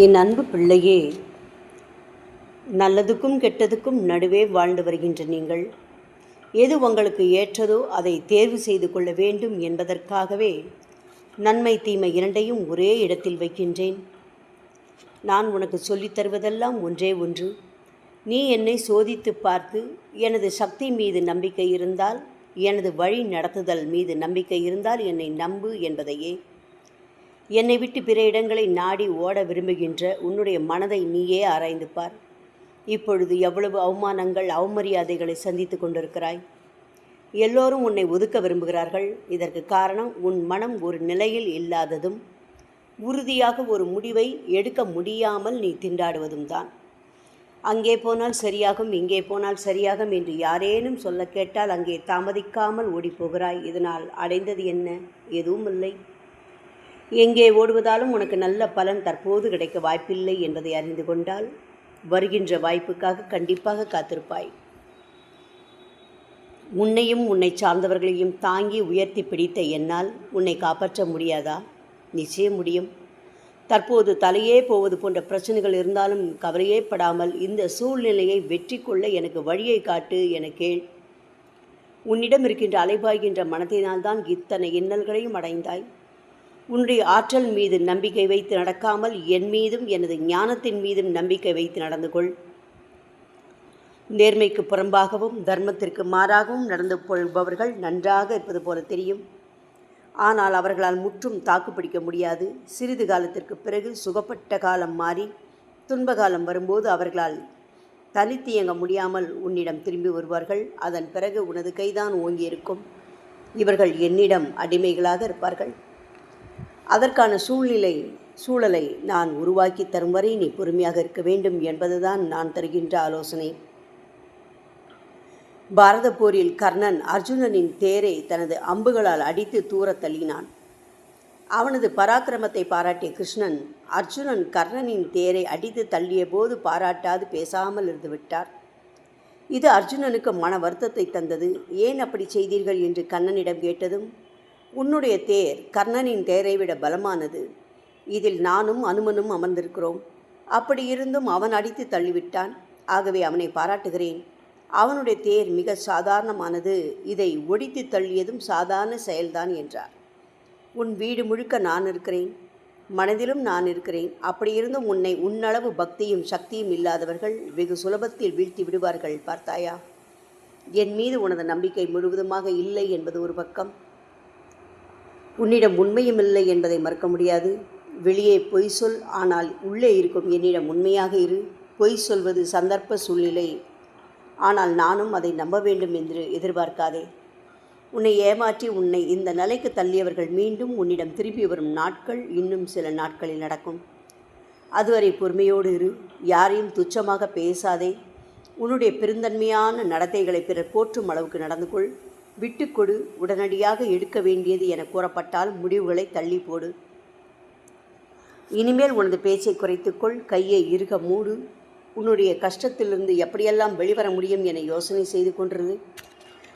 என் அன்பு பிள்ளையே, நல்லதுக்கும் கெட்டதுக்கும் நடுவே வாழ்ந்து வருகின்ற நீங்கள் எது உங்களுக்கு ஏற்றதோ அதை தேர்வு செய்து கொள்ள வேண்டும் என்பதற்காகவே நன்மை தீமை இரண்டையும் ஒரே இடத்தில் வைக்கின்றேன். நான் உனக்கு சொல்லித் தருவதெல்லாம் ஒன்றே ஒன்று. நீ என்னை சோதித்து பார்த்து எனது சக்தி மீது நம்பிக்கை இருந்தால், எனது வழி நடத்துதல் மீது நம்பிக்கை இருந்தால் என்னை நம்பு என்பதையே. என்னை விட்டு பிற இடங்களை நாடி ஓட விரும்புகின்ற உன்னுடைய மனதை நீயே ஆராய்ந்து பார். இப்பொழுது எவ்வளவு அவமானங்கள், அவமரியாதைகளை சந்தித்து கொண்டிருக்கிறாய். எல்லோரும் உன்னை ஒதுக்க விரும்புகிறார்கள். இதற்கு காரணம் உன் மனம் ஒரு நிலையில் இல்லாததும், உறுதியாக ஒரு முடிவை எடுக்க முடியாமல் நீ திண்டாடுவதும் தான். அங்கே போனால் சரியாகும், இங்கே போனால் சரியாகும் என்று யாரேனும் சொல்ல கேட்டால் அங்கே தாமதிக்காமல் ஓடிப்போகிறாய். இதனால் அடைந்தது என்ன? எதுவும் இல்லை. எங்கே ஓடுவதாலும் உனக்கு நல்ல பலன் தற்போது கிடைக்க வாய்ப்பில்லை என்பதை அறிந்து கொண்டால் வருகின்ற வாய்ப்புக்காக கண்டிப்பாக காத்திருப்பாய். உன்னையும் உன்னை சார்ந்தவர்களையும் தாங்கி உயர்த்தி பிடித்த என்னால் உன்னை காப்பாற்ற முடியாதா? நிச்சயம் முடியும். தற்போது தலையே போவது போன்ற பிரச்சனைகள் இருந்தாலும் கவலையே படாமல் இந்த சூழ்நிலையை வெற்றி கொள்ள எனக்கு வழியை காட்டு என கேள். உன்னிடம் இருக்கின்ற அலைபாய்கின்ற மனத்தினால்தான் இத்தனை இன்னல்களையும் அடைந்தாய். உன்னுடைய ஆற்றல் மீது நம்பிக்கை வைத்து நடக்காமல் என் மீதும் எனது ஞானத்தின் மீதும் நம்பிக்கை வைத்து நடந்து கொள். நேர்மைக்கு புறம்பாகவும் தர்மத்திற்கு மாறாகவும் நடந்து கொள்பவர்கள் நன்றாக இருப்பது போல தெரியும். ஆனால் அவர்களால் முற்றும் தாக்குப்பிடிக்க முடியாது. சிறிது காலத்திற்கு பிறகு சுகப்பட்ட காலம் மாறி துன்பகாலம் வரும்போது அவர்களால் தனித்து இயங்க முடியாமல் உன்னிடம் திரும்பி வருவார்கள். அதன் பிறகு உனது கைதான் ஓங்கியிருக்கும். இவர்கள் என்னிடம் அடிமைகளாக இருப்பார்கள். அதற்கான சூழலை நான் உருவாக்கி தரும் வரை நீ பொறுமையாக இருக்க வேண்டும் என்பதுதான் நான் தருகின்ற ஆலோசனை. பாரத போரில் கர்ணன் அர்ஜுனனின் தேரை தனது அம்புகளால் அடித்து தூர தள்ளினான். அவனது பராக்கிரமத்தை பாராட்டிய கிருஷ்ணன் அர்ஜுனன் கர்ணனின் தேரை அடித்து தள்ளிய போது பாராட்டாது பேசாமல் இருந்து விட்டார். இது அர்ஜுனனுக்கு மன வருத்தத்தை தந்தது. ஏன் அப்படி செய்தீர்கள் என்று கண்ணனிடம் கேட்டதும், உன்னுடைய தேர் கர்ணனின் தேரை விட பலமானது. இதில் நானும் அனுமனும் அமர்ந்திருக்கிறோம். அப்படி இருந்தும் அவன் அடித்து தள்ளிவிட்டான். ஆகவே அவனை பாராட்டுகிறேன். அவனுடைய தேர் மிக சாதாரணமானது. இதை ஒடித்து தள்ளியதும் சாதாரண செயல்தான் என்றார். உன் வீடு முழுக்க நான் இருக்கிறேன், மனதிலும் நான் இருக்கிறேன். அப்படி இருந்தும் உன்னை உன்னளவு பக்தியும் சக்தியும் இல்லாதவர்கள் வெகு சுலபத்தில் வீழ்த்தி விடுவார்கள். பார்த்தாயா? என் மீது உனது நம்பிக்கை முழுவதுமாக இல்லை என்பது ஒரு பக்கம். உன்னிடம் உண்மையும் இல்லை என்பதை மறக்க முடியாது. வெளியே பொய் சொல், ஆனால் உள்ளே இருக்கும் என்னிடம் உண்மையாக இரு. பொய் சொல்வது சந்தர்ப்ப சூழ்நிலை, ஆனால் நானும் அதை நம்ப வேண்டும் என்று எதிர்பார்க்காதே. உன்னை ஏமாற்றி உன்னை இந்த நிலைக்கு தள்ளியவர்கள் மீண்டும் உன்னிடம் திரும்பி வரும் நாட்கள் இன்னும் சில நாட்களில் நடக்கும். அதுவரை பொறுமையோடு இரு. யாரையும் துச்சமாக பேசாதே. உன்னுடைய பெருந்தன்மையான நடத்தைகளை பிறர் போற்றும் அளவுக்கு நடந்து கொள். விட்டுக்கொடு. உடனடியாக எடுக்க வேண்டியது என கூறப்பட்டால் முடிவுகளை தள்ளி போடு. இனிமேல் உனது பேச்சை குறைத்துக்கொள். கையை இறுக மூடு. உன்னுடைய கஷ்டத்திலிருந்து எப்படியெல்லாம் வெளிவர முடியும் என யோசனை செய்து கொண்டிரு.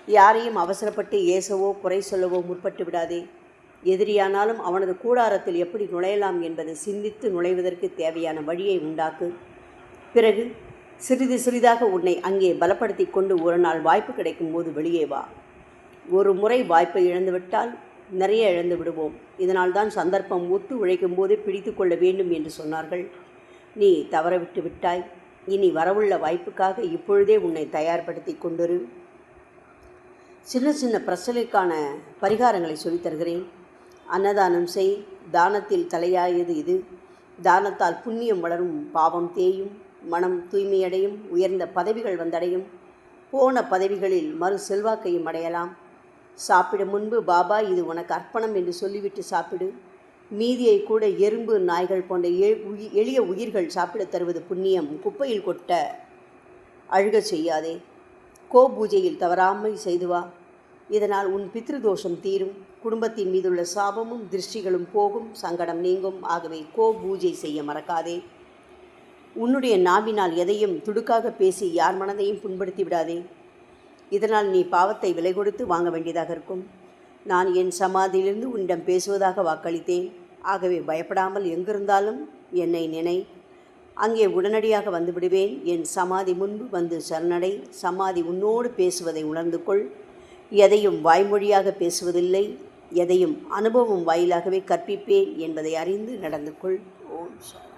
யாரையும் அவசரப்பட்டு ஏசவோ குறை சொல்லவோ முற்பட்டு விடாதே. எதிரியானாலும் அவனது கூடாரத்தில் எப்படி நுழையலாம் என்பதை சிந்தித்து நுழைவதற்கு தேவையான வழியை உண்டாக்கு. பிறகு சிறிது சிறிதாக உன்னை அங்கே பலப்படுத்தி கொண்டு ஒரு நாள் வாய்ப்பு கிடைக்கும் போது வெளியே வா. ஒரு முறை வாய்ப்பை இழந்துவிட்டால் நிறைய இழந்து விடுவோம். இதனால்தான் சந்தர்ப்பம் ஒத்து உழைக்கும் போதே பிடித்து கொள்ள வேண்டும் என்று சொன்னார்கள். நீ தவறவிட்டு விட்டாய். இனி வரவுள்ள வாய்ப்புக்காக இப்பொழுதே உன்னை தயார்படுத்தி கொண்டிரு. சின்ன சின்ன பிரச்சனைக்கான பரிகாரங்களை சொல்லித் தருகிறேன். அன்னதானம் செய். தானத்தில் தலையாயது இது. தானத்தால் புண்ணியம் வளரும், பாவம் தேயும், மனம் தூய்மையடையும், உயர்ந்த பதவிகள் வந்தடையும், போன பதவிகளில் மறு செல்வாக்கையும் அடையலாம். சாப்பிட முன்பு பாபா இது உனக்கு அர்ப்பணம் என்று சொல்லிவிட்டு சாப்பிடு. மீதியை கூட எறும்பு, நாய்கள் போன்ற எளிய உயிர்கள் சாப்பிடத் தருவது புண்ணியம். குப்பையில் கொட்ட அழுக செய்யாதே. கோ பூஜையில் தவறாமல் செய்து வா. இதனால் உன் பித்ருதோஷம் தீரும். குடும்பத்தின் மீதுள்ள சாபமும் திருஷ்டிகளும் போகும், சங்கடம் நீங்கும். ஆகவே கோ பூஜை செய்ய மறக்காதே. உன்னுடைய நாவினால் எதையும் துடுக்காக பேசி யார் மனதையும் புண்படுத்தி விடாதே. இதனால் நீ பாவத்தை விலை கொடுத்து வாங்க வேண்டியதாக இருக்கும். நான் என் சமாதியிலிருந்து உன்னிடம் பேசுவதாக வாக்களித்தேன். ஆகவே பயப்படாமல் எங்கிருந்தாலும் என்னை நினை, அங்கே உடனடியாக வந்து விடுவேன். என் சமாதி முன்பு வந்து சரணடை. சமாதி உன்னோடு பேசுவதை உணர்ந்து கொள். எதையும் வாய்மொழியாக பேசுவதில்லை, எதையும் அனுபவம் வாயிலாகவே கற்பிப்பேன் என்பதை அறிந்து நடந்து கொள். ஓம் சாந்தி.